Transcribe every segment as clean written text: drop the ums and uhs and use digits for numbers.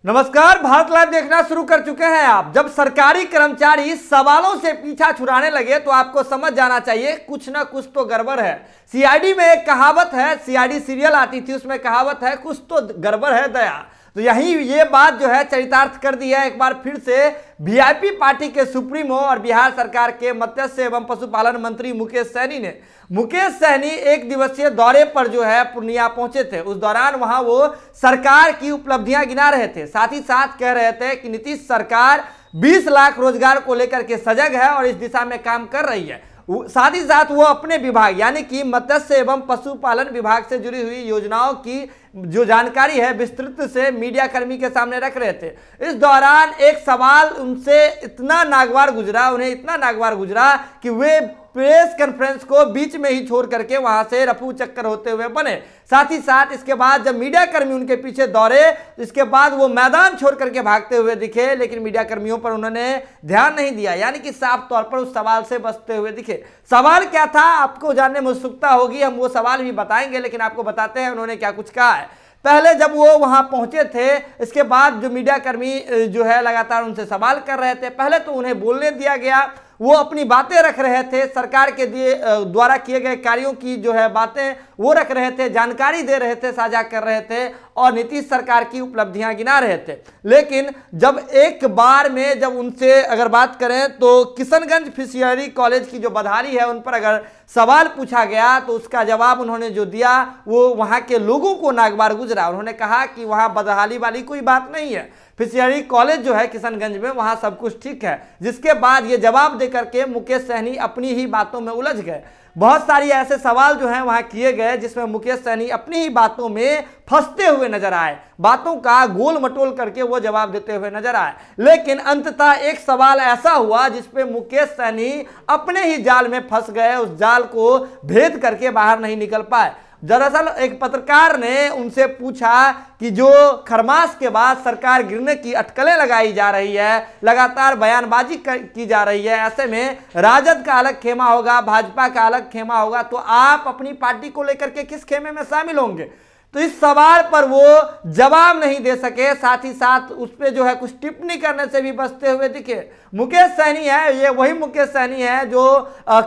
नमस्कार, भारत लाइव देखना शुरू कर चुके हैं आप। जब सरकारी कर्मचारी सवालों से पीछा छुड़ाने लगे तो आपको समझ जाना चाहिए कुछ ना कुछ तो गड़बड़ है। सीआईडी में एक कहावत है, सीआईडी सीरियल आती थी, उसमें कहावत है कुछ तो गड़बड़ है दया। तो यही ये बात जो है चरितार्थ कर दी है एक बार फिर से वीआईपी पार्टी के सुप्रीमो और बिहार सरकार के मत्स्य एवं पशुपालन मंत्री मुकेश सहनी ने। मुकेश सहनी एक दिवसीय दौरे पर जो है पूर्णिया पहुंचे थे। उस दौरान वहां वो सरकार की उपलब्धियां गिना रहे थे, साथ ही साथ कह रहे थे कि नीतीश सरकार 20 लाख रोजगार को लेकर के सजग है और इस दिशा में काम कर रही है। साथ ही साथ वो अपने विभाग यानी कि मत्स्य एवं पशुपालन विभाग से जुड़ी हुई योजनाओं की जो जानकारी है विस्तृत से मीडिया कर्मी के सामने रख रहे थे। इस दौरान एक सवाल उनसे इतना नागवार गुजरा कि वे प्रेस कॉन्फ्रेंस को बीच में ही छोड़ करके वहां से रफू चक्कर होते हुए बने। साथ ही साथ इसके बाद जब मीडिया कर्मी उनके पीछे दौड़े, इसके बाद वो मैदान छोड़ करके भागते हुए दिखे, लेकिन मीडिया कर्मियों पर उन्होंने ध्यान नहीं दिया, यानी कि साफ तौर पर उस सवाल से बचते हुए दिखे। सवाल क्या था आपको जानने में उत्सुकता होगी, हम वो सवाल भी बताएंगे, लेकिन आपको बताते हैं उन्होंने क्या कुछ कहा है। पहले जब वो वहां पहुंचे थे, इसके बाद जो मीडिया कर्मी जो है लगातार उनसे सवाल कर रहे थे। पहले तो उन्हें बोलने दिया गया, वो अपनी बातें रख रहे थे, सरकार के द्वारा किए गए कार्यों की जो है बातें वो रख रहे थे, जानकारी दे रहे थे, साझा कर रहे थे और नीतीश सरकार की उपलब्धियां गिना रहे थे। लेकिन जब एक बार में जब उनसे अगर बात करें तो किशनगंज फिशरी कॉलेज की जो बदहाली है उन पर अगर सवाल पूछा गया तो उसका जवाब उन्होंने जो दिया वो वहां के लोगों को नागवार गुजरा। उन्होंने कहा कि वहां बदहाली वाली कोई बात नहीं है, फिशरी कॉलेज जो है किशनगंज में वहां सब कुछ ठीक है। जिसके बाद ये जवाब देकर के मुकेश सहनी अपनी ही बातों में उलझ गए। बहुत सारी ऐसे सवाल जो हैं वहां किए गए जिसमें मुकेश सहनी अपनी ही बातों में फंसते हुए नजर आए, बातों का गोल मटोल करके वो जवाब देते हुए नजर आए। लेकिन अंततः एक सवाल ऐसा हुआ जिसपे मुकेश सहनी अपने ही जाल में फंस गए, उस जाल को भेद करके बाहर नहीं निकल पाए। दरअसल एक पत्रकार ने उनसे पूछा कि जो खरमास के बाद सरकार गिरने की अटकलें लगाई जा रही है, लगातार बयानबाजी की जा रही है, ऐसे में राजद का अलग खेमा होगा, भाजपा का अलग खेमा होगा, तो आप अपनी पार्टी को लेकर के किस खेमे में शामिल होंगे? तो इस सवाल पर वो जवाब नहीं दे सके, साथ ही साथ उस पर जो है कुछ टिप्पणी करने से भी बचते हुए दिखे। मुकेश सहनी है, ये वही मुकेश सहनी है जो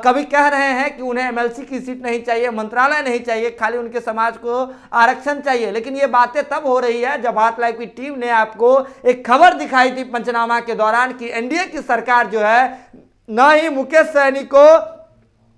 कभी कह रहे हैं कि उन्हें एमएलसी की सीट नहीं चाहिए, मंत्रालय नहीं चाहिए, खाली उनके समाज को आरक्षण चाहिए। लेकिन ये बातें तब हो रही है जब भारत लाइव की टीम ने आपको एक खबर दिखाई थी पंचनामा के दौरान कि एनडीए की सरकार जो है न ही मुकेश सहनी को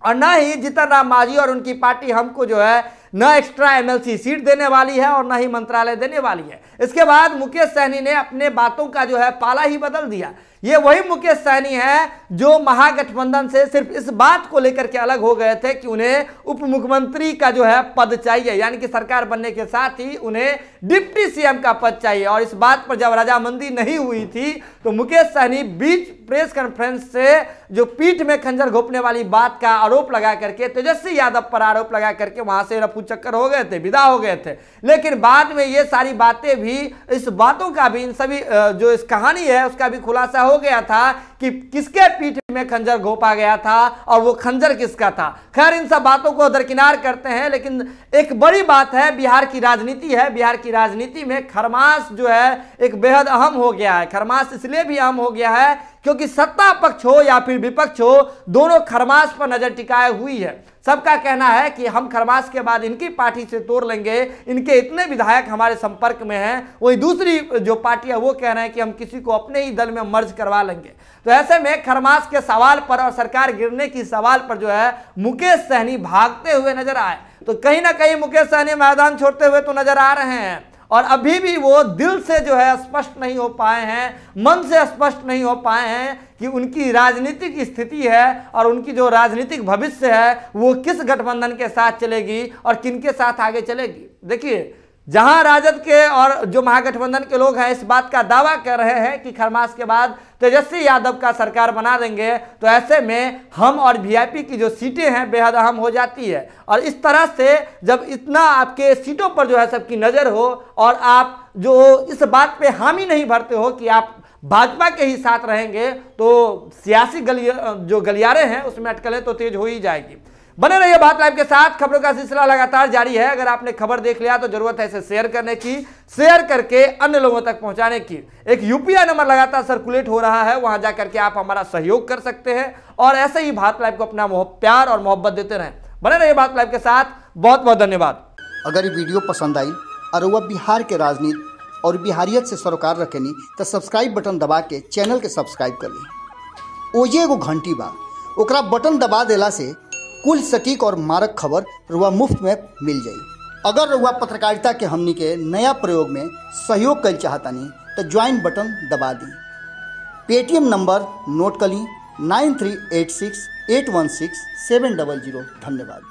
और न ही जीतन राम मांझी और उनकी पार्टी हमको जो है न एक्स्ट्रा एमएलसी सीट देने वाली है और न ही मंत्रालय देने वाली है। इसके बाद मुकेश सहनी ने अपने बातों का जो है पाला ही बदल दिया। ये वही मुकेश सहनी है जो महागठबंधन से सिर्फ इस बात को लेकर के अलग हो गए थे कि उन्हें उप मुख्यमंत्री का जो है पद चाहिए, यानी कि सरकार बनने के साथ ही उन्हें डिप्टी सीएम का पद चाहिए। और इस बात पर जब रजामंदी नहीं हुई थी तो मुकेश सहनी बीच प्रेस कॉन्फ्रेंस से जो पीठ में खंजर घोंपने वाली बात का आरोप लगा करके तेजस्वी यादव पर आरोप लगा करके वहां से रफू चक्कर हो गए थे, विदा हो गए थे। लेकिन बाद में ये सारी बातें भी, इस बातों का भी, इन सभी जो इस कहानी है उसका भी खुलासा हो गया था कि किसके पीठ में खंजर घोंपा गया था और वो खंजर किसका था। खैर इन सब बातों को दरकिनार करते हैं, लेकिन एक बड़ी बात है, बिहार की राजनीति है। बिहार की राजनीति में खरमास जो है एक बेहद अहम हो गया है। खरमास इसलिए भी अहम हो गया है क्योंकि सत्ता पक्ष हो या फिर विपक्ष हो, दोनों खरमास पर नजर टिकाए हुई है। सबका कहना है कि हम खरमास के बाद इनकी पार्टी से तोड़ लेंगे, इनके इतने विधायक हमारे संपर्क में हैं। वही दूसरी जो पार्टी है वो कह रहे हैं कि हम किसी को अपने ही दल में मर्ज करवा लेंगे। तो ऐसे में खरमास के सवाल पर और सरकार गिरने की सवाल पर जो है मुकेश सहनी भागते हुए नजर आए। तो कहीं ना कहीं मुकेश सहनी मैदान छोड़ते हुए तो नजर आ रहे हैं और अभी भी वो दिल से जो है स्पष्ट नहीं हो पाए हैं, मन से स्पष्ट नहीं हो पाए हैं कि उनकी राजनीतिक स्थिति है और उनकी जो राजनीतिक भविष्य है वो किस गठबंधन के साथ चलेगी और किनके साथ आगे चलेगी। देखिए, जहां राजद के और जो महागठबंधन के लोग हैं इस बात का दावा कर रहे हैं कि खरमास के बाद तेजस्वी यादव का सरकार बना देंगे, तो ऐसे में हम और वीआईपी की जो सीटें हैं बेहद अहम हो जाती है। और इस तरह से जब इतना आपके सीटों पर जो है सबकी नज़र हो और आप जो इस बात पे हामी नहीं भरते हो कि आप भाजपा के ही साथ रहेंगे, तो सियासी जो गलियारे हैं उसमें अटकलें तो तेज हो ही जाएगी। बने रहिए बात लाइव के साथ। खबरों का सिलसिला लगातार जारी है। अगर आपने खबर देख लिया तो जरूरत है इसे शेयर करने की, शेयर करके अन्य लोगों तक पहुंचाने की। एक यूपीआई नंबर लगातार सर्कुलेट हो रहा है, वहां जाकर के आप हमारा सहयोग कर सकते हैं और ऐसे ही बात लाइव को अपना प्यार और मोहब्बत देते रहें। बने रहिए बात लाइव के साथ। बहुत बहुत धन्यवाद। अगर ये वीडियो पसंद आई और वह बिहार के राजनीति और बिहारियत से सरोकार रखेनी तो सब्सक्राइब बटन दबा के चैनल के सब्सक्राइब कर ली। ओजे एगो घंटी बा, ओकरा बटन दबा देला से कुल सटीक और मारक खबर रुआ मुफ्त में मिल जाई। अगर रुआ पत्रकारिता के हमनी के नया प्रयोग में सहयोग कर चाहतानी तो ज्वाइन बटन दबा दी। पेटीएम नंबर नोट कर ली 9386816700। धन्यवाद।